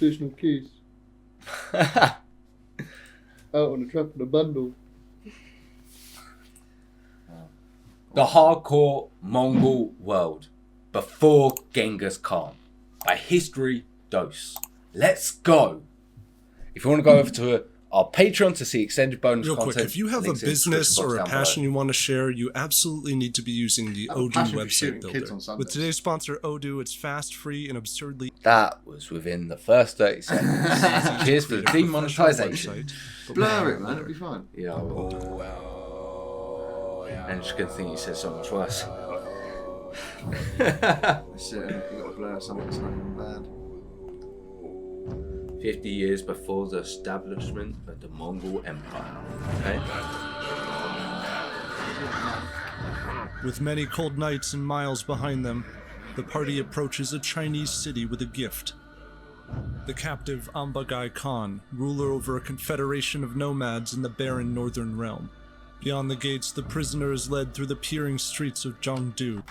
Unconditional kiss. Out on the trap in a bundle. The hardcore Mongol world before Genghis Khan by History Dose. Let's go. If you want to go over to our Patreon to see extended bonus Real content. quick, if you have a business or a passion you want to share, you absolutely need to be using the Odoo website builder. With today's sponsor, Odoo, it's fast, free, and absurdly... That was within the first 30 seconds. Cheers for the demonetization. Blur it, man. It'll be fine. Yeah, I will. And just gonna think you said so much worse. That's it. You got to blur something that's not even bad. 50 years before the establishment of the Mongol Empire. Okay? With many cold nights and miles behind them, the party approaches a Chinese city with a gift. The captive Ambagai Khan, ruler over a confederation of nomads in the barren northern realm. Beyond the gates, the prisoner is led through the peering streets of Zhongdu,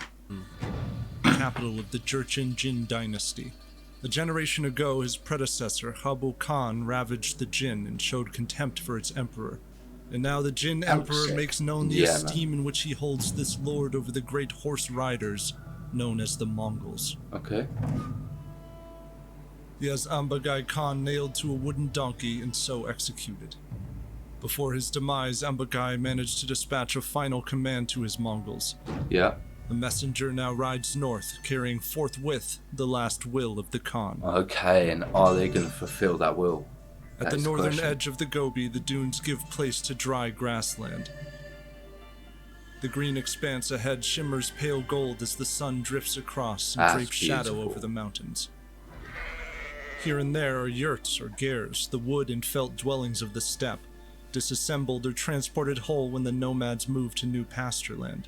capital of the Jurchen Jin dynasty. A generation ago, his predecessor, Habu Khan, ravaged the Jin and showed contempt for its emperor. And now the Jin emperor makes known the esteem in which he holds this lord over the great horse riders, known as the Mongols. Okay. He has Ambagai Khan nailed to a wooden donkey and so executed. Before his demise, Ambagai managed to dispatch a final command to his Mongols. Yeah. The messenger now rides north, carrying forthwith the last will of the Khan. Okay, and are they going to fulfill that will? At the northern edge of the Gobi, the dunes give place to dry grassland. The green expanse ahead shimmers pale gold as the sun drifts across and drapes shadow over the mountains. Here and there are yurts or gers, the wood and felt dwellings of the steppe, disassembled or transported whole when the nomads move to new pastureland.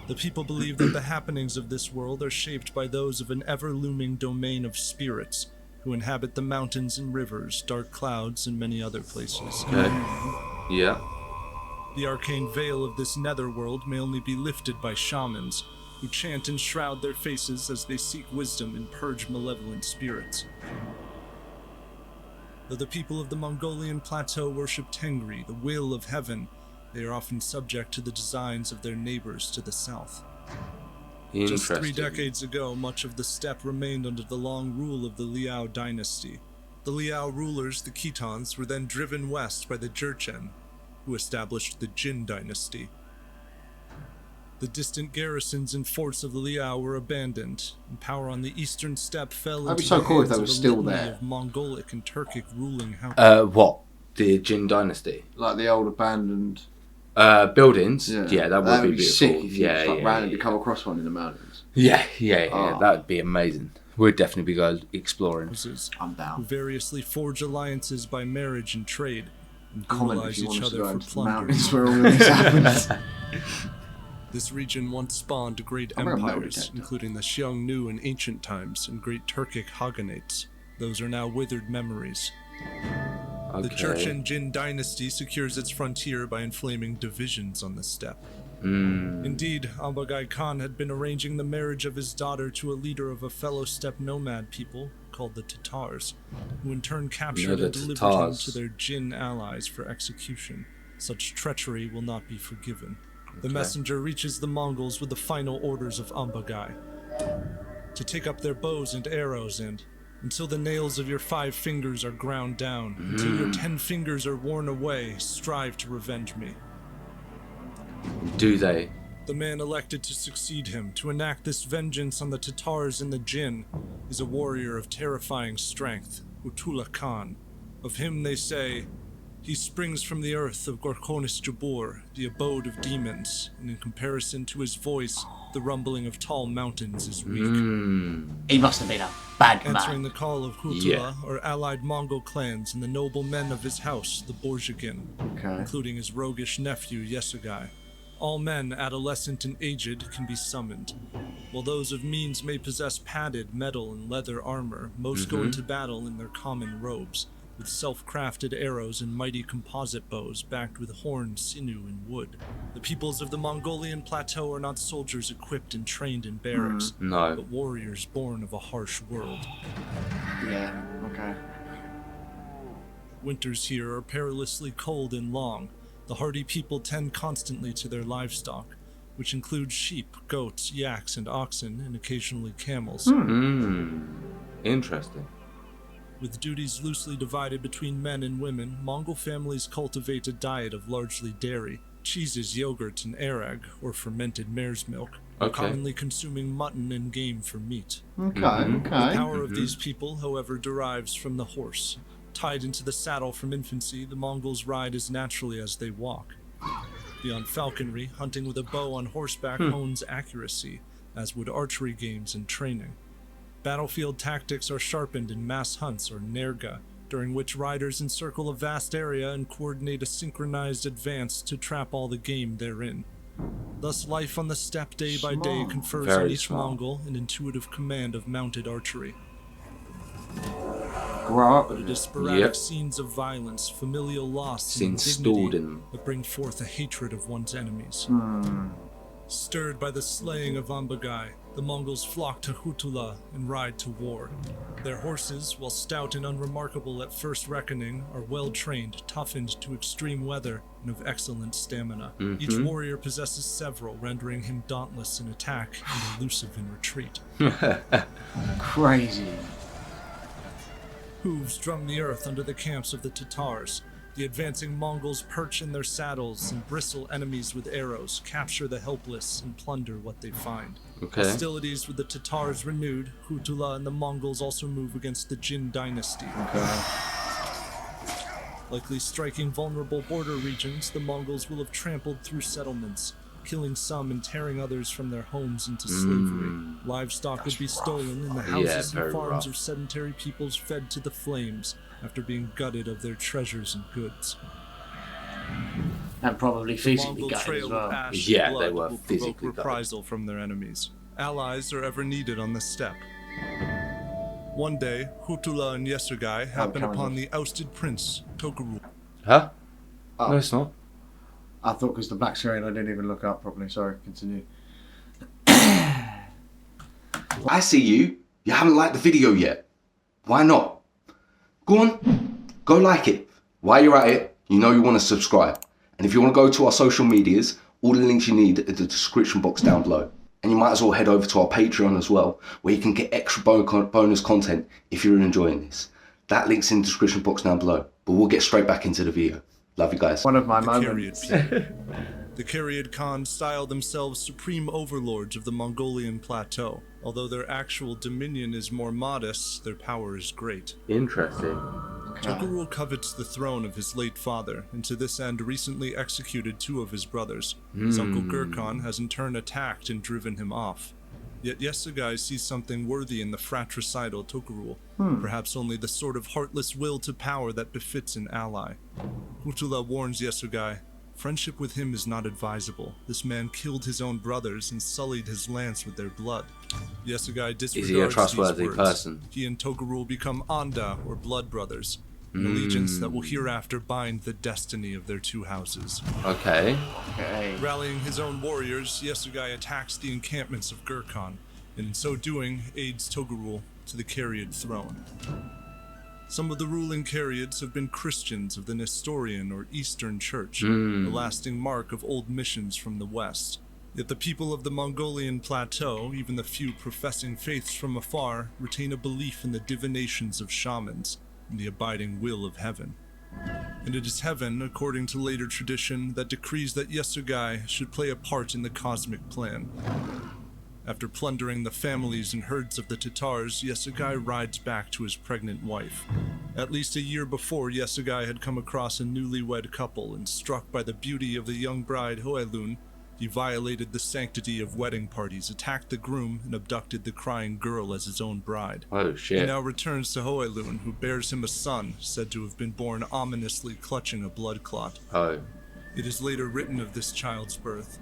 The people believe that the happenings of this world are shaped by those of an ever-looming domain of spirits who inhabit the mountains and rivers, dark clouds, and many other places. Okay. Yeah. The arcane veil of this netherworld may only be lifted by shamans, who chant and shroud their faces as they seek wisdom and purge malevolent spirits. Though the people of the Mongolian plateau worship Tengri, the will of heaven, they are often subject to the designs of their neighbors to the south. Just 3 decades ago, much of the steppe remained under the long rule of the Liao dynasty. The Liao rulers, the Khitans, were then driven west by the Jurchen, who established the Jin dynasty. The distant garrisons and forts of the Liao were abandoned, and power on the eastern steppe fell into the hands of a litany of Mongolic and Turkic ruling houses. What? The Jin dynasty? Like the old abandoned... buildings? Yeah, that would be beautiful. Sick if you randomly come across one in the mountains. Yeah, that would be amazing. We'd definitely be going exploring. I'm down. Who variously forge alliances by marriage and trade, and brutalize each other for plunder. Mountains where all this happens. This region once spawned great empires, including the Xiongnu in ancient times and great Turkic Khaganates. Those are now withered memories. Okay. The Jurchen Jin dynasty secures its frontier by inflaming divisions on the steppe. Indeed, Ambagai Khan had been arranging the marriage of his daughter to a leader of a fellow steppe nomad people called the Tatars, who in turn captured and delivered him to their Jin allies for execution. Such treachery will not be forgiven. The messenger reaches the Mongols with the final orders of Ambagai to take up their bows and arrows and, until the nails of your 5 fingers are ground down, until your 10 fingers are worn away, strive to revenge me. Do they? The man elected to succeed him, to enact this vengeance on the Tatars and the Jin, is a warrior of terrifying strength, Utula Khan. Of him they say, he springs from the earth of Gorkonis Jabur, the abode of demons, and in comparison to his voice, the rumbling of tall mountains is weak. He must have been a bad man. Answering the call of Hutula are allied Mongol clans and the noble men of his house, the Borjigin, including his roguish nephew Yesugei. All men, adolescent and aged, can be summoned. While those of means may possess padded metal and leather armor, most go into battle in their common robes, with self-crafted arrows and mighty composite bows backed with horn, sinew, and wood. The peoples of the Mongolian plateau are not soldiers equipped and trained in barracks, but warriors born of a harsh world. Yeah, Okay. Winters here are perilously cold and long. The hardy people tend constantly to their livestock, which includes sheep, goats, yaks, and oxen, and occasionally camels. Interesting. With duties loosely divided between men and women, Mongol families cultivate a diet of largely dairy, cheeses, yogurt, and arag, or fermented mare's milk, commonly consuming mutton and game for meat. Okay, The okay. power of these people, however, derives from the horse. Tied into the saddle from infancy, the Mongols ride as naturally as they walk. Beyond falconry, hunting with a bow on horseback hones accuracy, as would archery games and training. Battlefield tactics are sharpened in mass hunts or nerga, during which riders encircle a vast area and coordinate a synchronized advance to trap all the game therein. Thus, life on the steppe day by day Smart. confers Very on each smart. Mongol an intuitive command of mounted archery. Grow up But with it is it. sporadic Yep. scenes of violence, familial loss, Scenes and stored indignity in them. that bring forth a hatred of one's enemies. Stirred by the slaying of Ambagai, the Mongols flock to Hutula and ride to war. Their horses, while stout and unremarkable at first reckoning, are well trained, toughened to extreme weather, and of excellent stamina. Each warrior possesses several, rendering him dauntless in attack and elusive in retreat. Crazy. Hooves drum the earth under the camps of the Tatars. The advancing Mongols perch in their saddles and bristle enemies with arrows, capture the helpless, and plunder what they find. Okay. Hostilities with the Tatars renewed, Hutula and the Mongols also move against the Jin dynasty. Okay. Likely striking vulnerable border regions, the Mongols will have trampled through settlements, killing some and tearing others from their homes into slavery. Livestock would be stolen, and the houses very and farms rough. of sedentary peoples fed to the flames after being gutted of their treasures and goods. And probably The physically Mongol gutted as trail of well. ash Yeah, and they blood were will physically provoke gutted. reprisal from their enemies. Allies are ever needed on the steppe. One day, Hutula and Yesugei happen coming upon off. the ousted prince, Toguru. Huh? Oh. No, it's not. I thought because the black screen, I didn't even look up properly. Sorry, continue. I see you. You haven't liked the video yet. Why not? Go on. Go like it. While you're at it, you know you want to subscribe. And if you want to go to our social medias, all the links you need are in the description box down below. And you might as well head over to our Patreon as well, where you can get extra bonus content if you're enjoying this. That link's in the description box down below. But we'll get straight back into the video. Love you guys. One of my The moments. Kariid people. The Kariid Khan style themselves supreme overlords of the Mongolian plateau. Although their actual dominion is more modest, their power is great. Interesting. Toguru covets the throne of his late father, and to this end recently executed two of his brothers. His uncle Gurkhan has in turn attacked and driven him off. Yet Yesugei sees something worthy in the fratricidal Toguru, perhaps only the sort of heartless will to power that befits an ally. Hutula warns Yesugei, friendship with him is not advisable. This man killed his own brothers and sullied his lance with their blood. Yesugei disregards Is he a trustworthy these words. person? He and Toguru become Anda, or blood brothers, an allegiance that will hereafter bind the destiny of their two houses. Okay. Okay. Rallying his own warriors, Yesugei attacks the encampments of Gurkhan, and in so doing aids Toguru to the Kariid throne. Some of the ruling Kariids have been Christians of the Nestorian or Eastern Church, a lasting mark of old missions from the West. Yet the people of the Mongolian plateau, even the few professing faiths from afar, retain a belief in the divinations of shamans and the abiding will of heaven. And it is heaven, according to later tradition, that decrees that Yesugei should play a part in the cosmic plan. After plundering the families and herds of the Tatars, Yesugei rides back to his pregnant wife. At least a year before, Yesugei had come across a newlywed couple, and struck by the beauty of the young bride Hoelun, he violated the sanctity of wedding parties, attacked the groom, and abducted the crying girl as his own bride. Oh He shit. now returns to Hoelun, who bears him a son, said to have been born ominously clutching a blood clot. Oh. It is later written of this child's birth.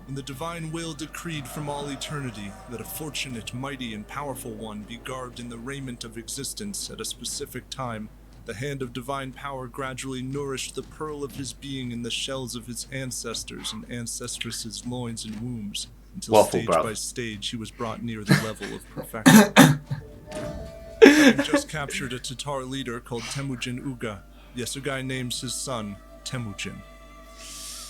And the divine will decreed from all eternity that a fortunate, mighty, and powerful one be garbed in the raiment of existence at a specific time. The hand of divine power gradually nourished the pearl of his being in the shells of his ancestors and ancestresses' loins and wombs, until Waffle, stage bruv. by stage he was brought near the level of perfection. Having just captured a Tatar leader called Temujin Uga, Yesugei names his son Temujin.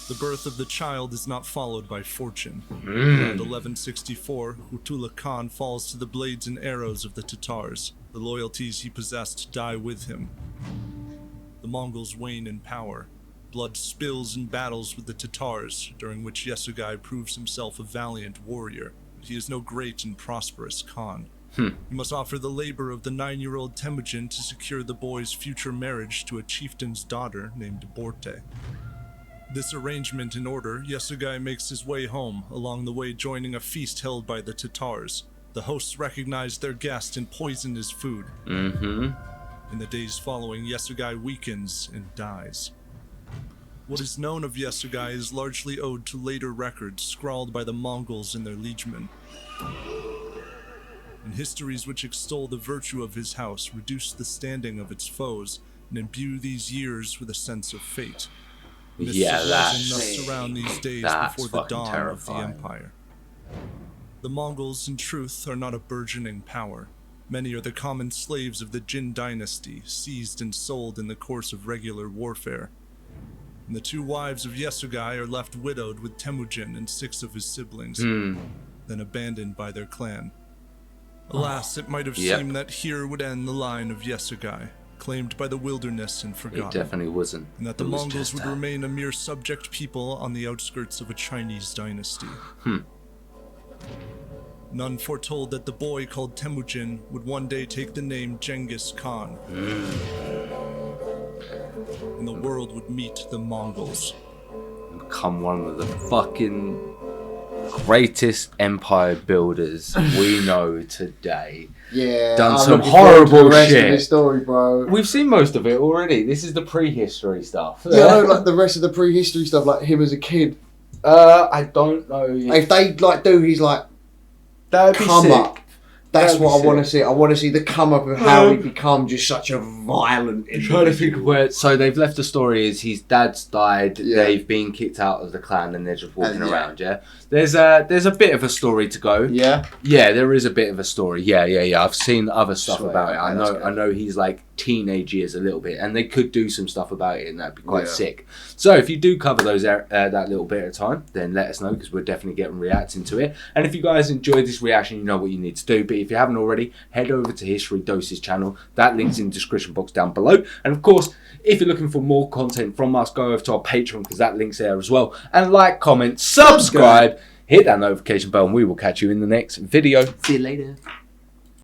The birth of the child is not followed by fortune. Around 1164, Hutula Khan falls to the blades and arrows of the Tatars. The loyalties he possessed die with him. The Mongols wane in power. Blood spills in battles with the Tatars, during which Yesugei proves himself a valiant warrior, but he is no great and prosperous Khan. He must offer the labor of the 9-year-old Temujin to secure the boy's future marriage to a chieftain's daughter named Borte. This arrangement in order, Yesugei makes his way home, along the way joining a feast held by the Tatars. The hosts recognize their guest and poison his food. In the days following, Yesugei weakens and dies. What is known of Yesugei is largely owed to later records scrawled by the Mongols and their liegemen. And histories which extol the virtue of his house reduce the standing of its foes and imbue these years with a sense of fate. Yeah, Mysticism must surround these days that's before the dawn fucking of the terrifying. empire. The Mongols, in truth, are not a burgeoning power. Many are the common slaves of the Jin dynasty, seized and sold in the course of regular warfare. And the 2 wives of Yesugei are left widowed with Temujin and 6 of his siblings, then abandoned by their clan. Alas, it might have seemed that here would end the line of Yesugei, claimed by the wilderness and forgotten. It definitely wasn't. And that the It was Mongols just would a- remain a mere subject people on the outskirts of a Chinese dynasty. None foretold that the boy called Temujin would one day take the name Genghis Khan. And the world would meet the Mongols. Become one of the fucking greatest empire builders we know today. Yeah, Done I'm some looking forward to horrible the rest shit. of this story, bro. We've seen most of it already. This is the prehistory stuff. Yeah, I know, like the rest of the prehistory stuff, like him as a kid. I don't know. If they like do his like That'd be come sick. up, that's That'd be what I want to sick. see. I want to see the come up of how he become just such a violent. I'm trying to think of where. So they've left the story is his dad's died. Yeah. They've been kicked out of the clan and they're just walking Yeah. around. Yeah. There's a bit of a story to go. Yeah. Yeah, there is a bit of a story. Yeah. I've seen other stuff Sweet, about it. okay, that's I know he's like teenage years a little bit, and they could do some stuff about it, and that'd be quite Yeah. sick. So if you do cover those that little bit of time, then let us know because we're definitely getting reacting to it. And if you guys enjoyed this reaction, you know what you need to do. But if you haven't already, head over to History Doses channel. That link's in the description box down below. And of course, if you're looking for more content from us, go over to our Patreon because that link's there as well. And like, comment, subscribe. Hit that notification bell and we will catch you in the next video. See you later.